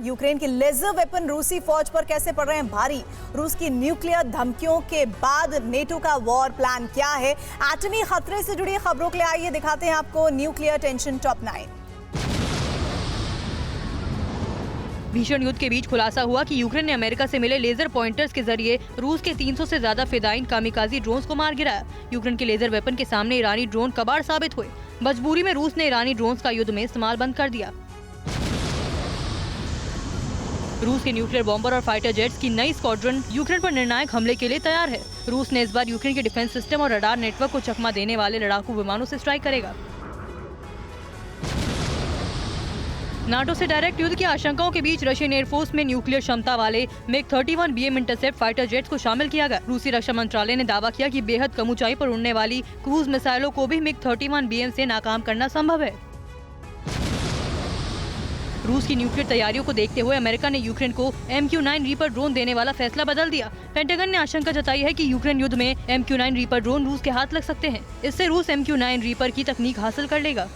Ukraine की laser weapon रूसी फौज पर कैसे पड़ रहे हैं भारी। रूस की न्यूक्लियर धमकियों के बाद नेटो का वॉर प्लान क्या है। एटमी खतरे से जुड़ी खबरों के लिए आइए दिखाते हैं आपको न्यूक्लियर टेंशन टॉप 9। भीषण युद्ध के बीच खुलासा हुआ कि यूक्रेन ने अमेरिका से मिले लेजर पॉइंटर्स के जरिए रूस के 300 से ज्यादा फिदाइन कामिकाजी ड्रोन्स को मार गिराया। यूक्रेन के लेजर वेपन के सामने ईरानी ड्रोन कबाड़ साबित हुए। मजबूरी में रूस ने ईरानी ड्रोन्स का युद्ध में इस्तेमाल बंद कर दिया। रूस के न्यूक्लियर बॉम्बर और फाइटर जेट्स की नई स्क्वाड्रन यूक्रेन पर निर्णायक हमले के लिए तैयार है। रूस ने इस बार यूक्रेन के डिफेंस सिस्टम और रडार नेटवर्क को चकमा देने वाले लड़ाकू विमानों से स्ट्राइक करेगा। नाटो से डायरेक्ट युद्ध की आशंकाओं के बीच रशियन एयरफोर्स में न्यूक्लियर क्षमता वाले MiG-31 BM intercept fighter jets को शामिल किया गया। रूसी रक्षा मंत्रालय ने दावा किया कि बेहद कम ऊंचाई पर उड़ने वाली क्रूज मिसाइलों को भी MiG-31 BM से नाकाम करना संभव है। रूस की न्यूक्लियर तैयारियों को देखते हुए अमेरिका ने यूक्रेन को MQ-9 रीपर ड्रोन देने वाला फैसला बदल दिया। पेंटागन ने आशंका जताई है कि यूक्रेन युद्ध में MQ-9 रीपर ड्रोन रूस के हाथ लग सकते हैं। इससे रूस MQ-9 रीपर की तकनीक हासिल कर लेगा।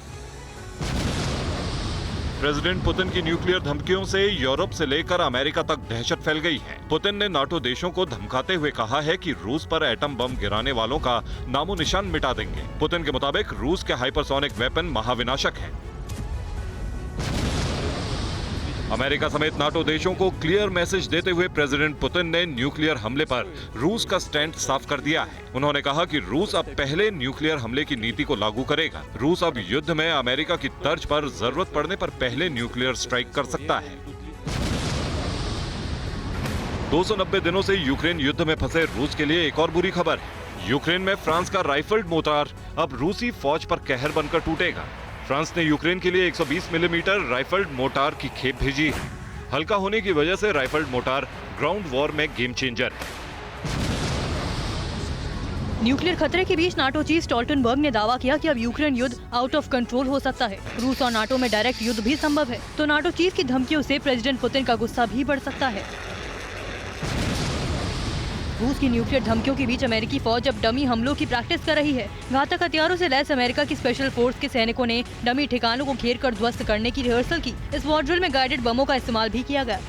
प्रेसिडेंट पुतिन की न्यूक्लियर धमकियों से यूरोप से लेकर अमेरिका तक दहशत फैल गई है। पुतिन ने नाटो देशों को धमकाते हुए कहा है कि रूस पर एटम बम गिराने वालों का नामो निशान मिटा देंगे। पुतिन के मुताबिक रूस के हाइपरसोनिक वेपन महाविनाशक हैं। अमेरिका समेत नाटो देशों को क्लियर मैसेज देते हुए प्रेसिडेंट पुतिन ने न्यूक्लियर हमले पर रूस का स्टैंड साफ कर दिया है। उन्होंने कहा कि रूस अब पहले न्यूक्लियर हमले की नीति को लागू करेगा। रूस अब युद्ध में अमेरिका की तर्ज पर जरूरत पड़ने पर पहले न्यूक्लियर स्ट्राइक कर सकता है। 290 दिनों से यूक्रेन युद्ध में फंसे रूस के लिए एक और बुरी खबर है। यूक्रेन में फ्रांस का राइफल्ड मोर्टार अब रूसी फौज पर कहर बनकर टूटेगा। फ्रांस ने यूक्रेन के लिए 120 मिलीमीटर राइफल्ड मोर्टार की खेप भेजी है। हल्का होने की वजह से राइफल्ड मोर्टार ग्राउंड वॉर में गेम चेंजर है। न्यूक्लियर खतरे के बीच नाटो चीफ स्टोल्टनबर्ग ने दावा किया कि अब यूक्रेन युद्ध आउट ऑफ कंट्रोल हो सकता है। रूस और नाटो में डायरेक्ट युद्ध भी संभव है, तो नाटो चीफ की धमकियों से प्रेसिडेंट पुतिन का गुस्सा भी बढ़ सकता है। रूस की न्यूक्लियर धमकियों के बीच अमेरिकी फौज अब डमी हमलों की प्रैक्टिस कर रही है। घातक हथियारों से लैस अमेरिका की स्पेशल फोर्स के सैनिकों ने डमी ठिकानों को घेर कर ध्वस्त करने की रिहर्सल की। इस वॉर ड्रिल में गाइडेड बमों का इस्तेमाल भी किया गया।